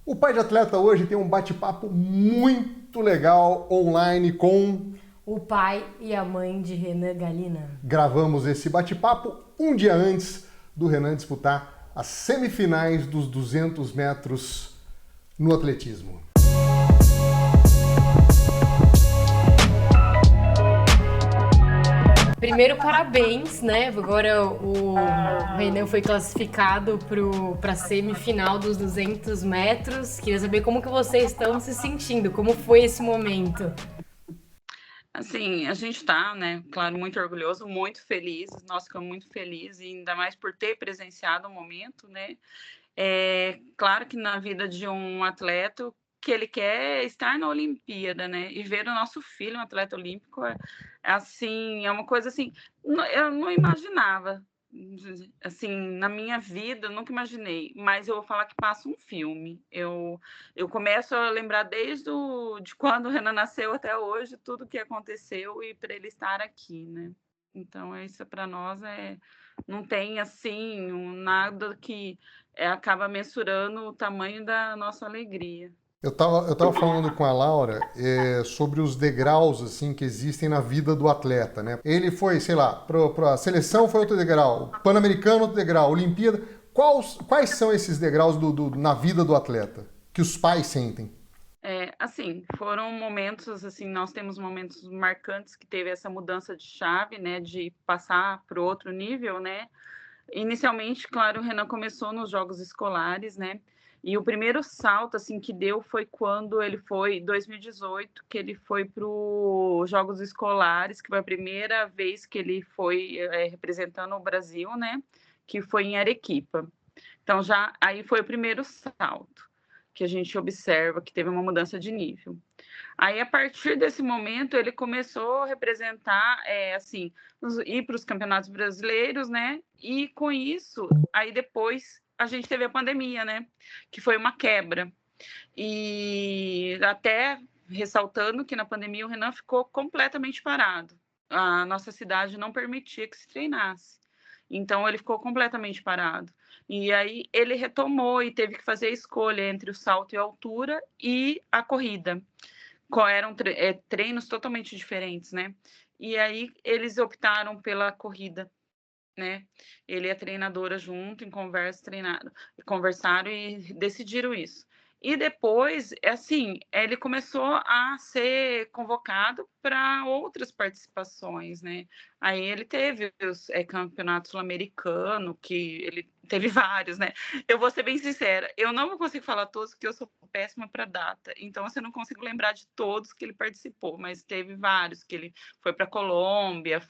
O Pai de Atleta hoje tem um bate-papo muito legal online com... O pai e a mãe de Renan Galina. Gravamos esse bate-papo um dia antes do Renan disputar as semifinais dos 200 metros no atletismo. Primeiro, parabéns, né? Agora o Renan foi classificado para a semifinal dos 200 metros. Queria saber como que vocês estão se sentindo, como foi esse momento. Assim, a gente está, né, claro, muito orgulhoso, muito feliz, nós ficamos muito felizes, ainda mais por ter presenciado o momento, né? Claro que na vida de um atleta, que ele quer estar na Olimpíada, né? E ver o nosso filho, um atleta olímpico, assim, é uma coisa assim, eu não imaginava, assim, na minha vida, eu nunca imaginei, mas eu vou falar que passa um filme. Eu começo a lembrar de quando o Renan nasceu até hoje, tudo que aconteceu e para ele estar aqui, né? Então, isso para nós não tem assim nada que acaba mensurando o tamanho da nossa alegria. Eu tava falando com a Laura sobre os degraus assim que existem na vida do atleta, né? Ele foi, sei lá, para a seleção foi outro degrau, Pan-Americano outro degrau, Olimpíada. Quais são esses degraus na vida do atleta que os pais sentem? Assim, foram momentos, assim, nós temos momentos marcantes que teve essa mudança de chave, né, de passar para o outro nível, né? Inicialmente, claro, o Renan começou nos jogos escolares, né? E o primeiro salto assim que deu foi quando ele foi, em 2018, que ele foi para os Jogos Escolares, que foi a primeira vez que ele foi representando o Brasil, né? Que foi em Arequipa. Então já aí foi o primeiro salto que a gente observa que teve uma mudança de nível. Aí, a partir desse momento, ele começou a representar, assim, ir para os campeonatos brasileiros, né? E com isso, aí depois a gente teve a pandemia, né? Que foi uma quebra. E até ressaltando que na pandemia o Renan ficou completamente parado. A nossa cidade não permitia que se treinasse. Então, ele ficou completamente parado. E aí, ele retomou e teve que fazer a escolha entre o salto e a altura e a corrida. Eram treinos totalmente diferentes, né? E aí eles optaram pela corrida, né? Ele e a treinadora junto, em conversa, conversaram e decidiram isso. E depois, assim, ele começou a ser convocado para outras participações, né? Aí ele teve os campeonatos sul-americano, que ele teve vários, né? Eu vou ser bem sincera, eu não consigo falar todos, porque eu sou péssima para data, então assim, eu não consigo lembrar de todos que ele participou, mas teve vários, que ele foi para Colômbia,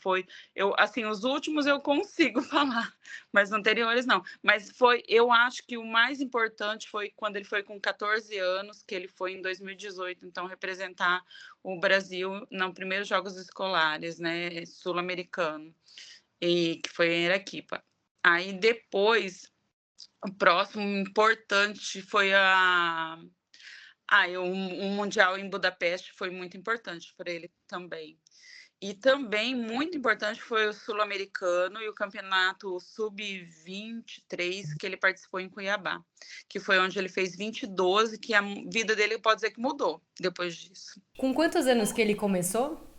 assim, os últimos eu consigo falar, mas anteriores não. Mas eu acho que o mais importante foi quando ele foi com 14 anos, que ele foi em 2018, então representar o Brasil nos primeiros Jogos Escolares, né, sul-americano, e que foi em Arequipa. Aí depois, o próximo importante foi o Mundial em Budapeste, foi muito importante para ele também. E também muito importante foi o Sul-Americano e o Campeonato Sub-23 que ele participou em Cuiabá, que foi onde ele fez 2012, que a vida dele pode dizer que mudou depois disso. Com quantos anos que ele começou?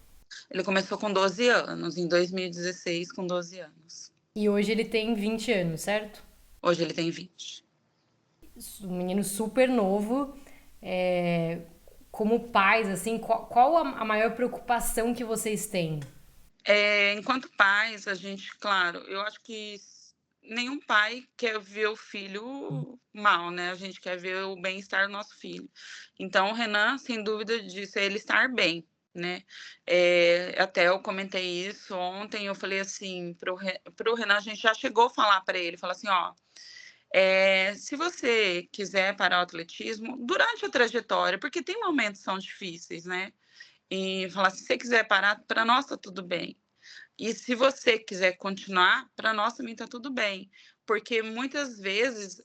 Ele começou com 12 anos, em 2016, com 12 anos. E hoje ele tem 20 anos, certo? Hoje ele tem 20. Um menino super novo. Como pais, assim, qual a maior preocupação que vocês têm? Enquanto pais, a gente, claro, eu acho que nenhum pai quer ver o filho mal, né? A gente quer ver o bem-estar do nosso filho. Então, o Renan, sem dúvida disso, é ele estar bem, né? Até eu comentei isso ontem, eu falei assim, pro Renan, a gente já chegou a falar para ele, falou assim, ó, se você quiser parar o atletismo, durante a trajetória, porque tem momentos que são difíceis, né? E falar, se você quiser parar, para nós tá tudo bem. E se você quiser continuar, para nós também está tudo bem. Porque muitas vezes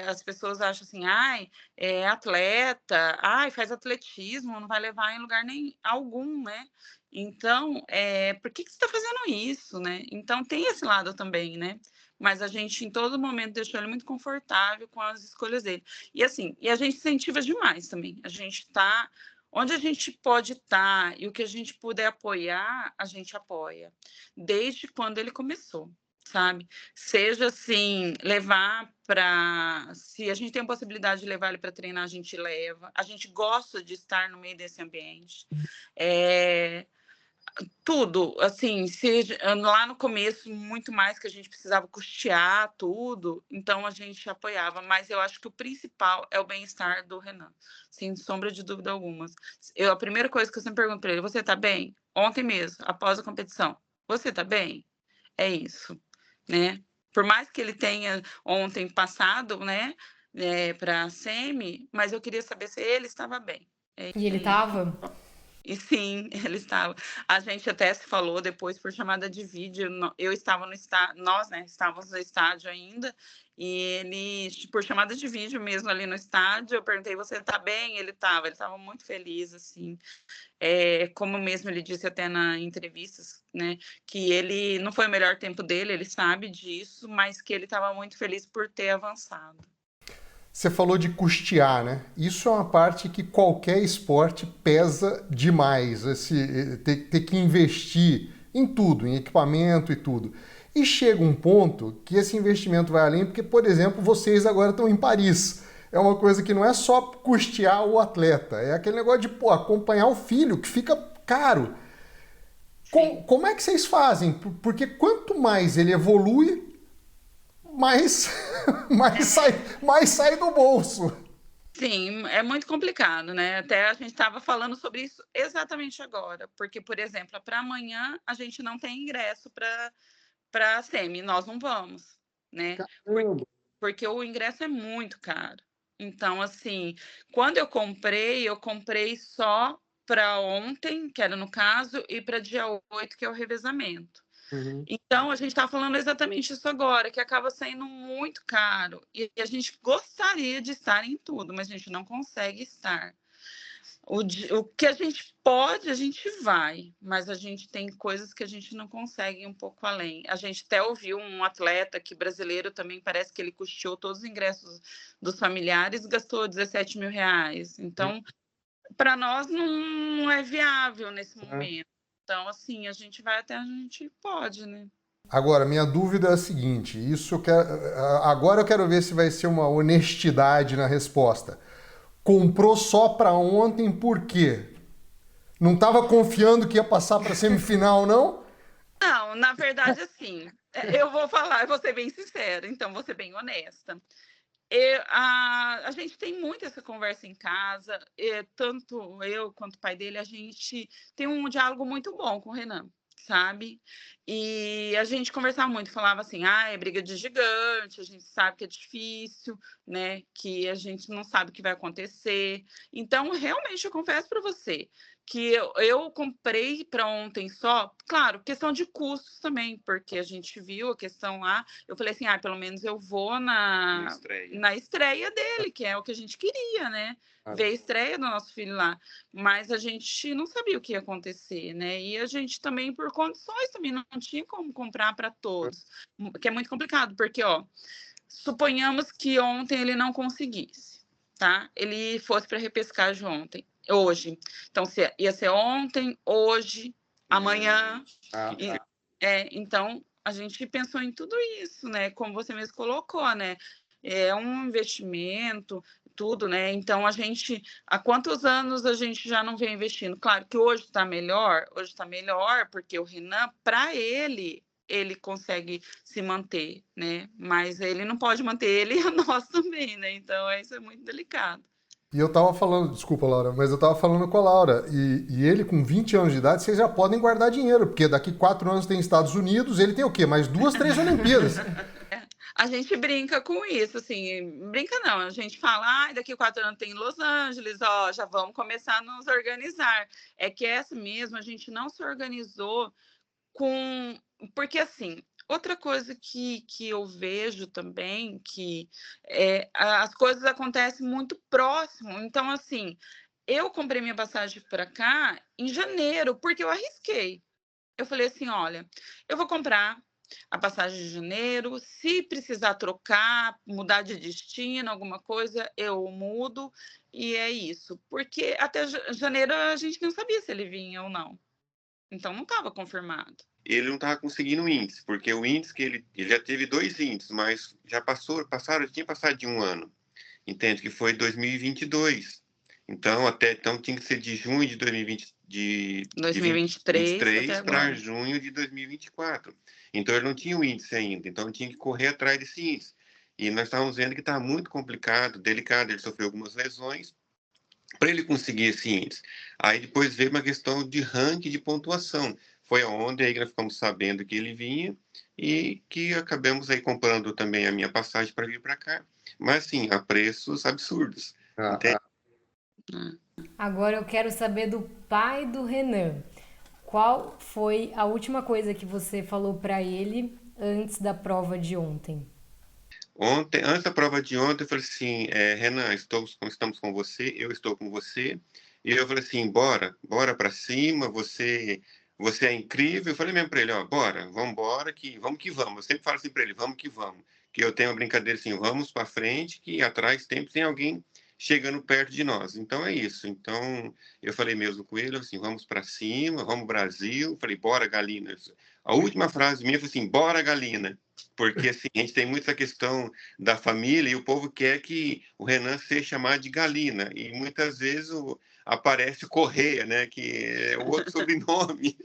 as pessoas acham assim, ai, é atleta, ai, faz atletismo, não vai levar em lugar nem algum, né? Então, por que você está fazendo isso, né? Então, tem esse lado também, né? mas a gente em todo momento deixou ele muito confortável com as escolhas dele. E assim, e a gente incentiva demais também. A gente tá onde a gente pode estar e o que a gente puder apoiar, a gente apoia. Desde quando ele começou, sabe? Seja assim, levar para. Se a gente tem a possibilidade de levar ele para treinar, a gente leva. A gente gosta de estar no meio desse ambiente. É, tudo, assim, lá no começo, muito mais que a gente precisava custear tudo, então a gente apoiava, mas eu acho que o principal é o bem-estar do Renan, sem sombra de dúvida alguma. A primeira coisa que eu sempre pergunto para ele, você tá bem? Ontem mesmo, após a competição, você tá bem? É isso, né? Por mais que ele tenha ontem passado, né, para a semi, mas eu queria saber se ele estava bem. E ele tava? E sim, ele estava. A gente até se falou depois por chamada de vídeo. Eu estava no estádio, nós, né, estávamos no estádio ainda, e ele, por chamada de vídeo mesmo ali no estádio, eu perguntei, você tá bem? Ele estava muito feliz, assim. Como mesmo ele disse até na entrevistas, né, que ele não foi o melhor tempo dele, ele sabe disso, mas que ele estava muito feliz por ter avançado. Você falou de custear, né? Isso é uma parte que qualquer esporte pesa demais, ter que investir em tudo, em equipamento e tudo. E chega um ponto que esse investimento vai além, porque, por exemplo, vocês agora estão em Paris. É uma coisa que não é só custear o atleta, é aquele negócio de acompanhar o filho, que fica caro. Como é que vocês fazem? Porque quanto mais ele evolui, mais sai do bolso. Sim, é muito complicado, né? Até a gente estava falando sobre isso exatamente agora, porque, por exemplo, para amanhã a gente não tem ingresso para a semi, nós não vamos, né? Porque o ingresso é muito caro. Então, assim, quando eu comprei só para ontem, que era no caso, e para dia 8, que é o revezamento. Uhum. Então, a gente está falando exatamente isso agora, que acaba saindo muito caro. E a gente gostaria de estar em tudo, mas a gente não consegue estar. O que a gente pode, a gente vai, mas a gente tem coisas que a gente não consegue ir um pouco além. A gente até ouviu um atleta que brasileiro também, parece que ele custeou todos os ingressos dos familiares, gastou 17 mil reais. Então, para nós não é viável nesse momento. Então, assim, a gente vai até a gente pode, né? Agora, minha dúvida é a seguinte, agora eu quero ver se vai ser uma honestidade na resposta. Comprou só para ontem por quê? Não estava confiando que ia passar para semifinal, não? Não, na verdade, assim, eu vou ser bem sincera, então vou ser bem honesta. A gente tem muito essa conversa em casa, tanto eu quanto o pai dele, a gente tem um diálogo muito bom com o Renan, sabe? E a gente conversava muito, falava assim, é briga de gigante, a gente sabe que é difícil, né? Que a gente não sabe o que vai acontecer. Então, realmente, eu confesso para você que eu comprei para ontem só, claro, questão de custos também, porque a gente viu a questão lá, eu falei assim, pelo menos eu vou na estreia dele, que é o que a gente queria, né? Ver a estreia do nosso filho lá. Mas a gente não sabia o que ia acontecer, né? E a gente também, por condições, também não tinha como comprar para todos, que é muito complicado, porque, suponhamos que ontem ele não conseguisse, tá? Ele fosse para repescagem hoje. Então, ia ser ontem, hoje, amanhã. Então, a gente pensou em tudo isso, né? Como você mesmo colocou, né? É um investimento, tudo, né? Então, há quantos anos a gente já não vem investindo? Claro que hoje está melhor, porque o Renan, para ele consegue se manter, né? Mas ele não pode manter ele e a nós também, né? Então, isso é muito delicado. E eu tava falando, desculpa, Laura, mas eu tava falando com a Laura, e ele com 20 anos de idade, vocês já podem guardar dinheiro, porque daqui 4 anos tem Estados Unidos, ele tem o quê? Mais 2, 3 Olimpíadas. A gente brinca com isso, assim, brinca não, a gente fala, daqui 4 anos tem Los Angeles, já vamos começar a nos organizar. É que essa mesmo, a gente não se organizou porque assim, outra coisa que eu vejo também, que as coisas acontecem muito próximo, então assim, eu comprei minha passagem para cá em janeiro, porque eu arrisquei. Eu falei assim, olha, eu vou comprar, a passagem de janeiro. Se precisar trocar, mudar de destino, alguma coisa, eu mudo. E é isso. Porque até janeiro a gente não sabia se ele vinha ou não. Então não estava confirmado. Ele não estava conseguindo o índice, porque o índice que ele já teve 2 índices, mas já tinha passado de 1 ano, entende? Que foi 2022. Então tinha que ser de junho de 2023 para junho de 2024. Então ele não tinha o índice ainda, então tinha que correr atrás desse índice. E nós estávamos vendo que estava muito complicado, delicado, ele sofreu algumas lesões para ele conseguir esse índice. Aí depois veio uma questão de ranking de pontuação. Foi onde aí nós ficamos sabendo que ele vinha e que acabamos aí comprando também a minha passagem para vir para cá. Mas, assim, a preços absurdos. Entende? Agora eu quero saber do pai do Renan. Qual foi a última coisa que você falou para ele antes da prova de ontem? Antes da prova de ontem, eu falei assim, Renan, estamos com você, eu estou com você. E eu falei assim, bora para cima, você é incrível. Eu falei mesmo para ele, ó, vamos embora, vamos que vamos. Eu sempre falo assim para ele, vamos que vamos. Que eu tenho uma brincadeira assim, vamos para frente, que atrás sempre tem alguém chegando perto de nós. Então é isso. Então eu falei mesmo com ele, assim, vamos para cima, vamos Brasil. Eu falei, bora, Galina. A última frase minha foi assim, bora, Galina. Porque assim, a gente tem muito essa questão da família e o povo quer que o Renan seja chamado de Galina. E muitas vezes aparece o Correia, né? Que é o outro sobrenome.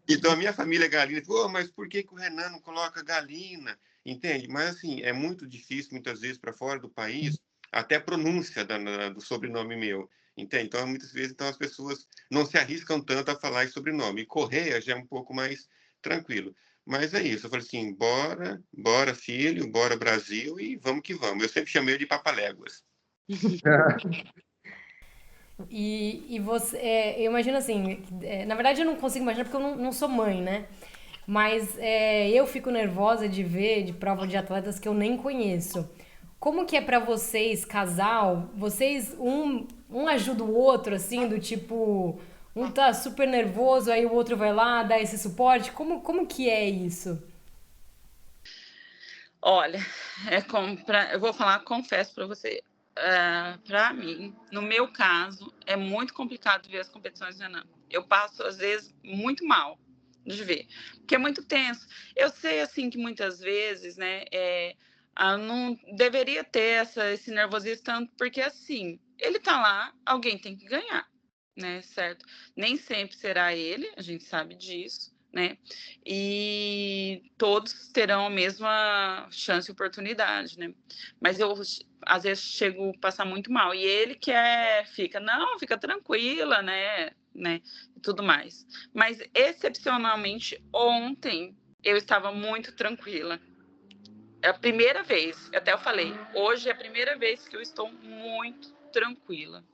Então a minha família é Galina. Mas por que o Renan não coloca Galina? Entende? Mas assim, é muito difícil muitas vezes para fora do país, até a pronúncia do sobrenome meu. Entende? Então muitas vezes as pessoas não se arriscam tanto a falar esse sobrenome. E Correia já é um pouco mais tranquilo. Mas é isso, eu falei assim, bora filho, bora Brasil e vamos que vamos. Eu sempre chamei ele de Papaléguas. E você, eu imagino assim, na verdade eu não consigo imaginar porque eu não sou mãe, né? Mas eu fico nervosa de ver de prova de atletas que eu nem conheço. Como que é pra vocês, casal? Vocês, um ajuda o outro, assim, do tipo... Um tá super nervoso, aí o outro vai lá, dá esse suporte. Como que é isso? Olha, eu vou falar, confesso para você, para mim, no meu caso, é muito complicado ver as competições do Renan. Eu passo, às vezes, muito mal de ver, porque é muito tenso. Eu sei, assim, que muitas vezes, né, não deveria ter esse nervosismo tanto, porque, assim, ele tá lá, alguém tem que ganhar. Né, certo? Nem sempre será ele, a gente sabe disso, né? E todos terão a mesma chance e oportunidade, né? Mas eu, às vezes, chego a passar muito mal. E ele fica tranquila, né? E tudo mais. Mas, excepcionalmente, ontem, eu estava muito tranquila. É a primeira vez, até eu falei, hoje é a primeira vez que eu estou muito tranquila.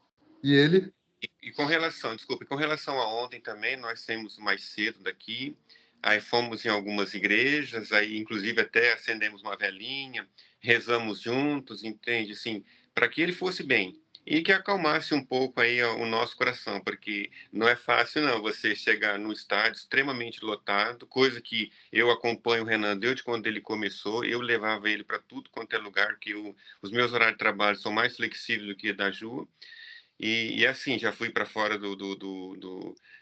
E ele? E com relação a ontem também, nós saímos mais cedo daqui, aí fomos em algumas igrejas, aí inclusive até acendemos uma velinha, rezamos juntos, entende? Assim, para que ele fosse bem e que acalmasse um pouco aí o nosso coração, porque não é fácil não você chegar no estádio extremamente lotado, coisa que eu acompanho o Renan desde quando ele começou, eu levava ele para tudo quanto é lugar, que os meus horários de trabalho são mais flexíveis do que da Ju. E assim, já fui para fora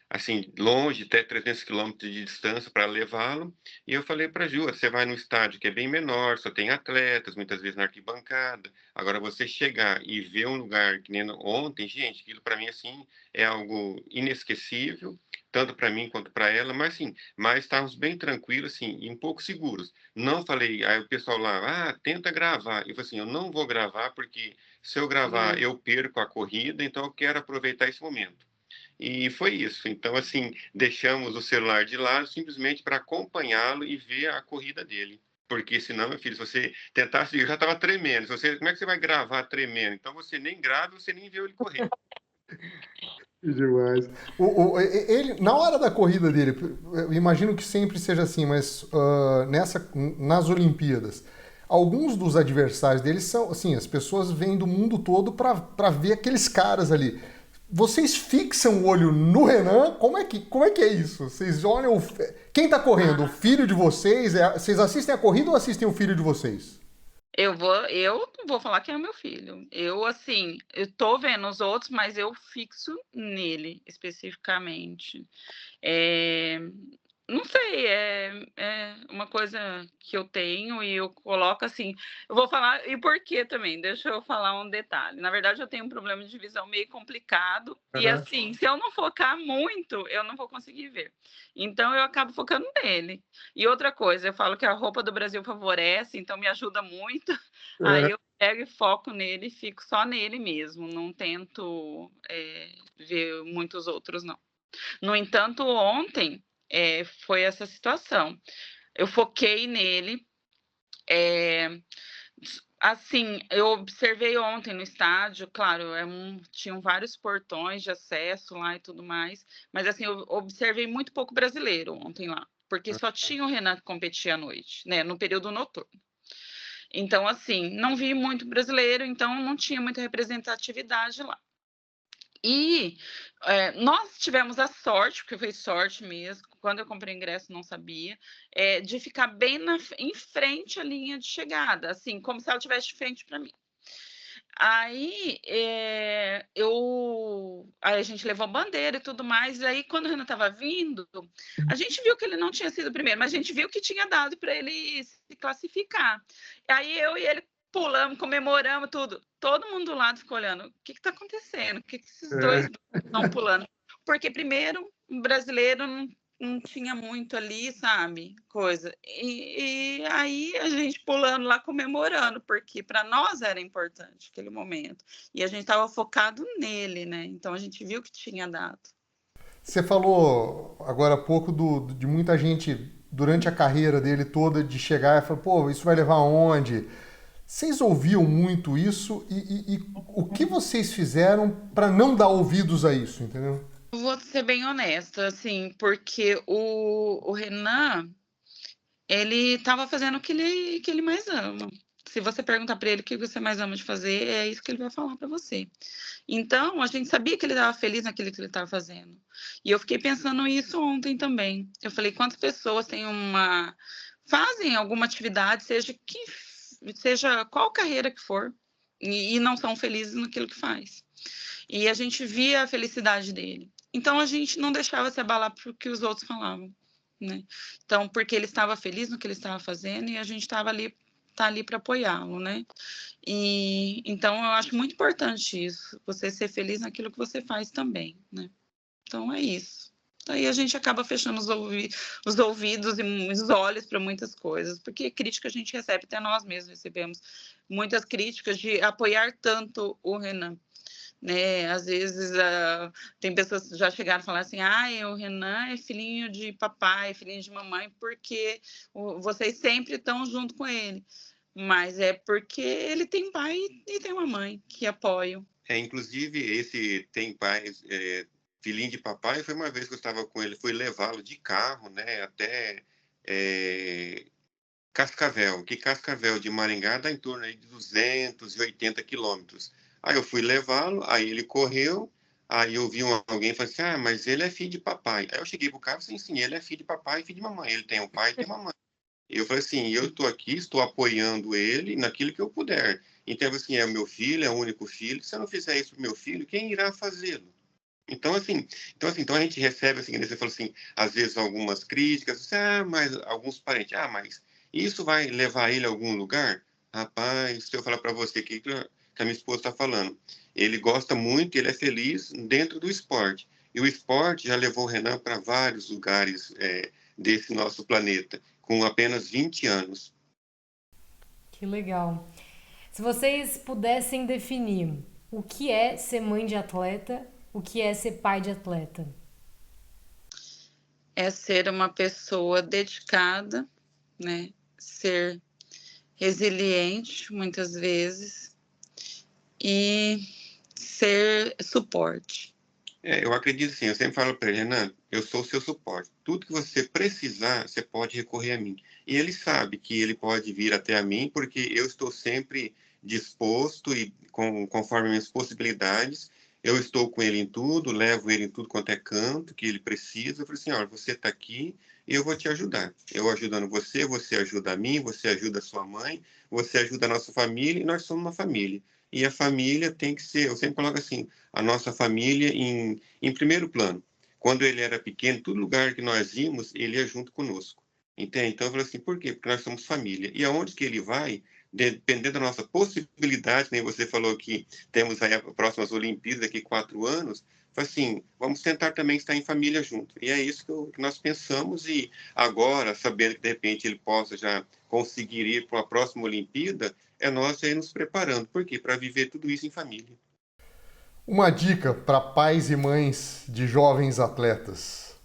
assim, longe, até 300 quilômetros de distância para levá-lo. E eu falei para a Ju, você vai no estádio que é bem menor, só tem atletas, muitas vezes na arquibancada. Agora, você chegar e ver um lugar que nem ontem, gente, aquilo para mim, assim, é algo inesquecível, tanto para mim quanto para ela, mas estávamos bem tranquilos, assim, e um pouco seguros. Não falei, aí o pessoal lá, tenta gravar. Eu falei assim, eu não vou gravar porque se eu gravar, eu perco a corrida, então eu quero aproveitar esse momento. E foi isso. Então, assim, deixamos o celular de lado simplesmente para acompanhá-lo e ver a corrida dele. Porque senão, meu filho, se você tentasse, eu já estava tremendo. Como é que você vai gravar tremendo? Então você nem grava, você nem vê ele correr. Demais. Ele, na hora da corrida dele, eu imagino que sempre seja assim, mas nas Olimpíadas, alguns dos adversários dele são, assim, as pessoas vêm do mundo todo para ver aqueles caras ali. Vocês fixam o olho no Renan? Como é que é isso? Vocês olham... Quem tá correndo? O filho de vocês? Vocês assistem a corrida ou assistem o filho de vocês? Eu não vou falar que é o meu filho. Assim, eu tô vendo os outros, mas eu fixo nele especificamente. É, não sei, é uma coisa que eu tenho e eu coloco assim. Eu vou falar e por quê também. Deixa eu falar um detalhe. Na verdade, eu tenho um problema de visão meio complicado e assim, se eu não focar muito, eu não vou conseguir ver. Então, eu acabo focando nele. E outra coisa, eu falo que a roupa do Brasil favorece, então me ajuda muito. Aí eu pego e foco nele e fico só nele mesmo. Não tento ver muitos outros, não. No entanto, ontem foi essa situação. Eu foquei nele. Assim, eu observei ontem no estádio, claro, tinham vários portões de acesso lá e tudo mais, mas assim, eu observei muito pouco brasileiro ontem lá, porque só tinha o Renan que competia à noite, né, no período noturno. Então, assim, não vi muito brasileiro, então não tinha muita representatividade lá. E nós tivemos a sorte, porque foi sorte mesmo, quando eu comprei o ingresso não sabia, de ficar bem em frente à linha de chegada, assim, como se ela estivesse de frente para mim. Aí a gente levou bandeira e tudo mais, e aí quando o Renan estava vindo, a gente viu que ele não tinha sido o primeiro, mas a gente viu que tinha dado para ele se classificar. Aí eu e ele pulamos, comemoramos tudo. Todo mundo do lado ficou olhando. O que está acontecendo? O que esses dois estão pulando? Porque, primeiro, o brasileiro não tinha muito ali, sabe? Coisa. E aí a gente pulando lá, comemorando, porque para nós era importante aquele momento. E a gente estava focado nele, né? Então a gente viu que tinha dado. Você falou agora há pouco de muita gente, durante a carreira dele toda, de chegar e falar, pô, isso vai levar aonde? Vocês ouviam muito isso e o que vocês fizeram para não dar ouvidos a isso, entendeu? Eu vou ser bem honesta, assim, porque o Renan, ele estava fazendo o que ele mais ama. Se você perguntar para ele o que você mais ama de fazer, é isso que ele vai falar para você. Então, a gente sabia que ele estava feliz naquilo que ele estava fazendo. E eu fiquei pensando isso ontem também. Eu falei, quantas pessoas fazem alguma atividade, seja qual carreira que for, e não são felizes naquilo que faz. E a gente via a felicidade dele. Então, a gente não deixava se abalar por que os outros falavam, né? Então, porque ele estava feliz no que ele estava fazendo e a gente tá ali para apoiá-lo, né? E então eu acho muito importante isso, você ser feliz naquilo que você faz também, né? Então é isso. Daí a gente acaba fechando os ouvidos e os olhos para muitas coisas, porque crítica a gente recebe, até nós mesmos recebemos muitas críticas de apoiar tanto o Renan. Né? Às vezes tem pessoas que já chegaram a falar assim, o Renan é filhinho de papai, filhinho de mamãe, porque vocês sempre estão junto com ele. Mas é porque ele tem pai e tem uma mãe que apoiam. Inclusive, esse tem pai, filhinho de papai, foi uma vez que eu estava com ele, fui levá-lo de carro, né, até Cascavel, que Cascavel de Maringá dá em torno aí de 280 quilômetros. Aí eu fui levá-lo, aí ele correu, aí eu vi alguém falando assim, mas ele é filho de papai. Aí eu cheguei pro cara e falei assim, sim, ele é filho de papai e filho de mamãe, ele tem um pai e tem mamãe. Eu falei assim, eu estou aqui, estou apoiando ele naquilo que eu puder. Então, assim, é o meu filho, é o único filho, se eu não fizer isso pro meu filho, quem irá fazê-lo? Então a gente recebe, assim, você falou assim, às vezes algumas críticas, mas alguns parentes, mas isso vai levar ele a algum lugar? Rapaz, se eu falar para você que a minha esposa está falando, ele gosta muito, ele é feliz dentro do esporte. E o esporte já levou o Renan para vários lugares desse nosso planeta, com apenas 20 anos. Que legal. Se vocês pudessem definir o que é ser mãe de atleta, o que é ser pai de atleta? É ser uma pessoa dedicada, né? Ser resiliente, muitas vezes, e ser suporte. Eu acredito assim, eu sempre falo para ele, Renan, eu sou o seu suporte. Tudo que você precisar, você pode recorrer a mim. E ele sabe que ele pode vir até a mim, porque eu estou sempre disposto e conforme minhas possibilidades, eu estou com ele em tudo, levo ele em tudo quanto é canto que ele precisa. Eu falei assim, olha, você está aqui e eu vou te ajudar. Eu ajudando você, você ajuda a mim, você ajuda a sua mãe, você ajuda a nossa família e nós somos uma família. E a família tem que ser, eu sempre coloco assim, a nossa família em primeiro plano. Quando ele era pequeno, todo lugar que nós íamos, ele ia junto conosco. Entende? Então eu falei assim, por quê? Porque nós somos família. E aonde que ele vai, dependendo da nossa possibilidade, nem você falou que temos aí as próximas Olimpíadas daqui a 4 anos, assim, vamos tentar também estar em família junto. E é isso que nós pensamos e agora, sabendo que de repente ele possa já conseguir ir para a próxima Olimpíada, é nós já ir nos preparando. Por quê? Para viver tudo isso em família. Uma dica para pais e mães de jovens atletas.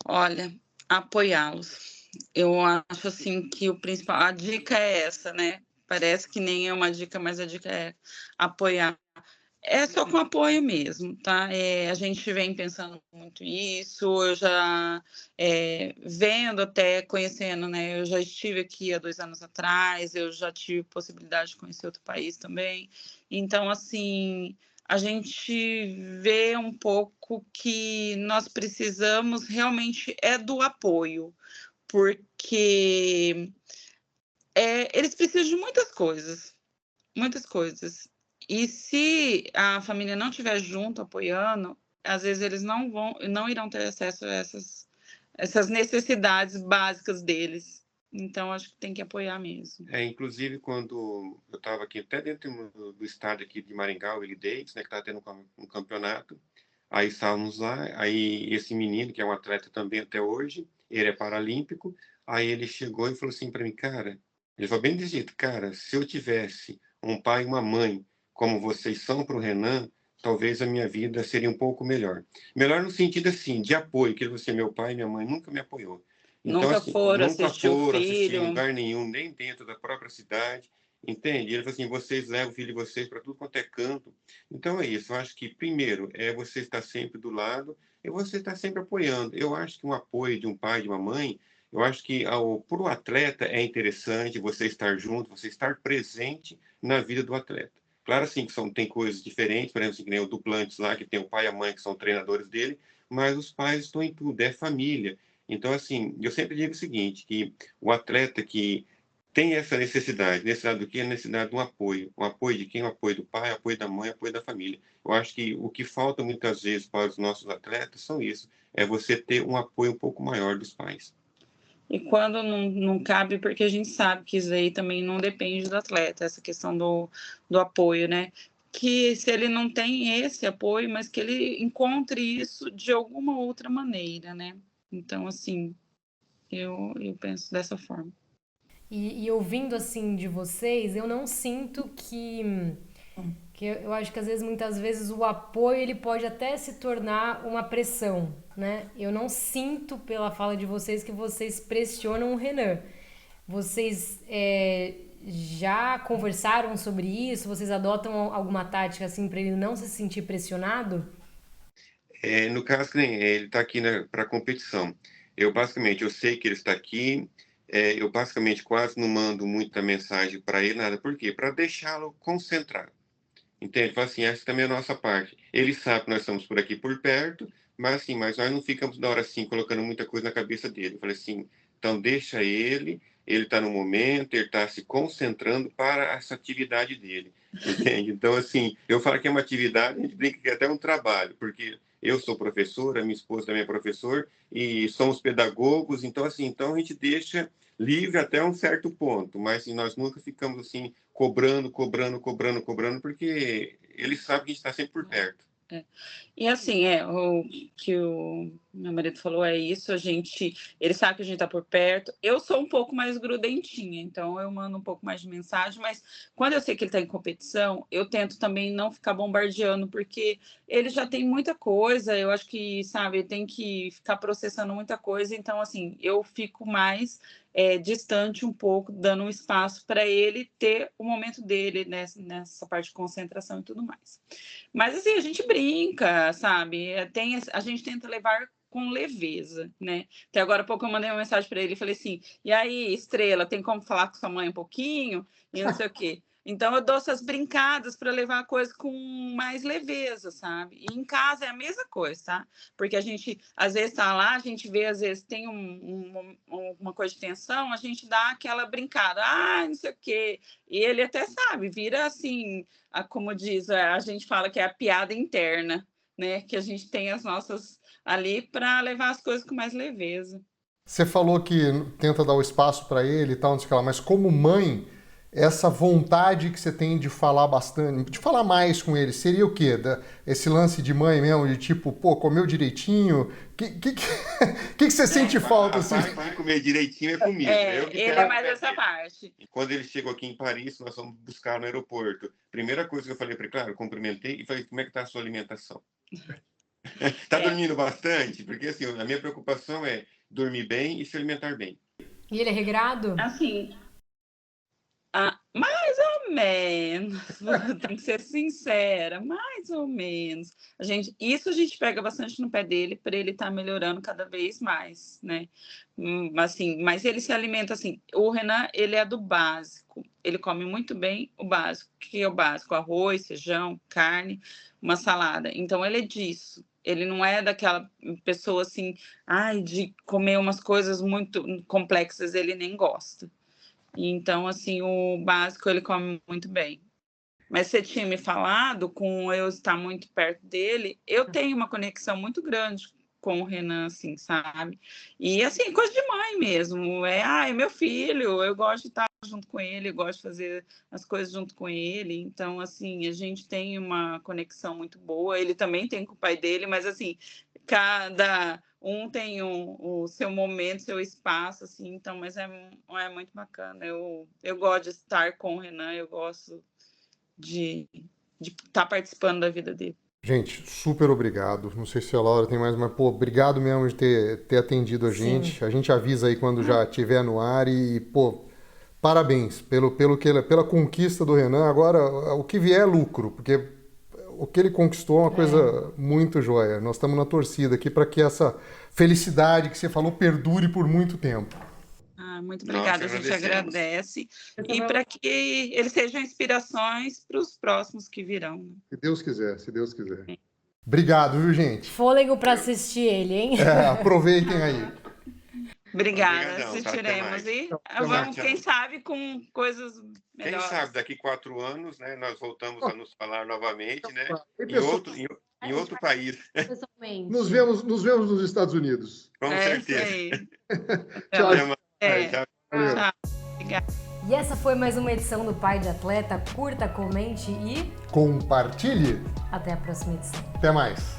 Olha, apoiá-los. Eu acho assim que o principal, a dica é essa, né? Parece que nem é uma dica, mas a dica é apoiar. É só com apoio mesmo, tá? A gente vem pensando muito nisso, eu já vendo até, conhecendo, né? Eu já estive aqui há 2 anos atrás, eu já tive possibilidade de conhecer outro país também. Então, assim, a gente vê um pouco que nós precisamos realmente do apoio, porque eles precisam de muitas coisas. E se a família não estiver junto, apoiando, às vezes eles não irão ter acesso a essas necessidades básicas deles. Então, acho que tem que apoiar mesmo. Inclusive, quando eu estava aqui, até dentro do estado aqui de Maringá, o Willie Davis, né, que estava tendo um campeonato, aí estávamos lá, aí esse menino, que é um atleta também até hoje, ele é paralímpico, aí ele chegou e falou assim para mim, cara, ele falou bem desse jeito, cara, se eu tivesse um pai e uma mãe como vocês são para o Renan, talvez a minha vida seria um pouco melhor. Melhor no sentido assim, de apoio, que você, meu pai e minha mãe nunca me apoiou. Então, Nunca assim, foram nunca assistir o foram assistir em filho. lugar nenhum, nem dentro da própria cidade, entende? Ele falou assim, vocês levam o filho de vocês para tudo quanto é canto. Então é isso, eu acho que primeiro é você estar sempre do lado e você estar sempre apoiando. Eu acho que um apoio de um pai, de uma mãe, eu acho que para o atleta é interessante você estar junto, você estar presente na vida do atleta. Claro, assim, que tem coisas diferentes, por exemplo, assim, que nem o Duplantis lá, que tem o pai e a mãe que são treinadores dele, mas os pais estão em tudo, é família. Então, assim, eu sempre digo o seguinte, que o atleta que tem essa necessidade do quê? A necessidade de um apoio de quem? O apoio do pai, o apoio da mãe, o apoio da família. Eu acho que o que falta muitas vezes para os nossos atletas são isso, é você ter um apoio um pouco maior dos pais. E quando não cabe, porque a gente sabe que isso aí também não depende do atleta, essa questão do apoio, né? Que se ele não tem esse apoio, mas que ele encontre isso de alguma outra maneira, né? Então, assim, eu penso dessa forma. E ouvindo assim de vocês, eu não sinto que eu acho que às vezes, muitas vezes, o apoio ele pode até se tornar uma pressão, né? Eu não sinto pela fala de vocês que vocês pressionam o Renan. Vocês já conversaram sobre isso? Vocês adotam alguma tática assim para ele não se sentir pressionado? No caso, que nem ele está aqui para competição. Eu sei que ele está aqui, eu basicamente quase não mando muita mensagem para ele, nada. Por quê? Para deixá-lo concentrado. Entende? Fala assim, essa também é a nossa parte. Ele sabe que nós estamos por aqui por perto, mas nós não ficamos na hora assim, colocando muita coisa na cabeça dele. Eu falei assim, então deixa ele está no momento, ele está se concentrando para essa atividade dele. Entende? Então, assim, eu falo que é uma atividade, a gente brinca que é até um trabalho, porque eu sou professor, a minha esposa também é professor, e somos pedagogos, então, assim, então a gente deixa livre até um certo ponto, mas assim, nós nunca ficamos assim, cobrando, porque ele sabe que a gente está sempre por perto. E assim, o que o meu marido falou é isso, ele sabe que a gente está por perto. Eu sou um pouco mais grudentinha, então eu mando um pouco mais de mensagem, mas quando eu sei que ele está em competição, eu tento também não ficar bombardeando, porque ele já tem muita coisa, eu acho que, sabe, tem que ficar processando muita coisa, então assim, eu fico mais distante um pouco, dando um espaço para ele ter o momento dele nessa parte de concentração e tudo mais. Mas assim, a gente brinca, sabe? A gente tenta levar com leveza, né? Até agora há pouco eu mandei uma mensagem para ele e falei assim: e aí, Estrela, tem como falar com sua mãe um pouquinho? E não sei o quê. Então, eu dou essas brincadas para levar a coisa com mais leveza, sabe? E em casa é a mesma coisa, tá? Porque a gente, às vezes, tá lá, a gente vê, às vezes, tem uma coisa de tensão, a gente dá aquela brincada, não sei o quê. E ele até sabe, vira assim, como diz, a gente fala que é a piada interna, né? Que a gente tem as nossas ali para levar as coisas com mais leveza. Você falou que tenta dar o espaço para ele e tal, não sei o que lá, mas como mãe, essa vontade que você tem de falar bastante, de falar mais com ele, seria o quê? Esse lance de mãe mesmo, de tipo, pô, comeu direitinho? Que você sente falta, assim? Vai comer direitinho é comigo. Ele é mais essa parte. Quando ele chegou aqui em Paris, nós fomos buscar no aeroporto. Primeira coisa que eu falei para ele, claro, cumprimentei e falei, como é que tá a sua alimentação? Tá dormindo bastante? Porque, assim, a minha preocupação é dormir bem e se alimentar bem. E ele é regrado? Assim, mais ou menos. Tem que ser sincera, mais ou menos. Isso a gente pega bastante no pé dele para ele estar melhorando cada vez mais, né? Assim, mas ele se alimenta assim. O Renan, ele é do básico. Ele come muito bem o básico. O que é o básico? Arroz, feijão, carne, uma salada. Então, ele é disso. Ele não é daquela pessoa assim, de comer umas coisas muito complexas, ele nem gosta. Então, assim, o básico ele come muito bem. Mas você tinha me falado, com eu estar muito perto dele, eu tenho uma conexão muito grande com o Renan, assim, sabe? E, assim, coisa de mãe mesmo. É meu filho, eu gosto de estar junto com ele, eu gosto de fazer as coisas junto com ele. Então, assim, a gente tem uma conexão muito boa. Ele também tem com o pai dele, mas, assim, cada um tem o seu momento, seu espaço, assim, então, mas é muito bacana. Eu gosto de estar com o Renan, eu gosto de estar participando da vida dele. Gente, super obrigado. Não sei se a Laura tem mais, mas, pô, obrigado mesmo de ter atendido a gente. Sim. A gente avisa aí quando já estiver no ar e, pô, parabéns pela conquista do Renan. Agora, o que vier é lucro, porque o que ele conquistou é uma coisa muito joia. Nós estamos na torcida aqui para que essa felicidade que você falou perdure por muito tempo. Muito obrigada, a gente agradece. E para que eles sejam inspirações para os próximos que virão. Se Deus quiser, se Deus quiser. Obrigado, viu, gente? Fôlego para assistir ele, hein? Aproveitem aí. Obrigada, assistiremos. E vamos, quem sabe, com coisas melhores. Quem sabe, daqui 4 anos, né, nós voltamos a nos falar novamente, né, em outro país. Nos vemos nos Estados Unidos. Com certeza. Tchau. Tchau. Obrigada. E essa foi mais uma edição do Pai de Atleta. Curta, comente e compartilhe. Até a próxima edição. Até mais.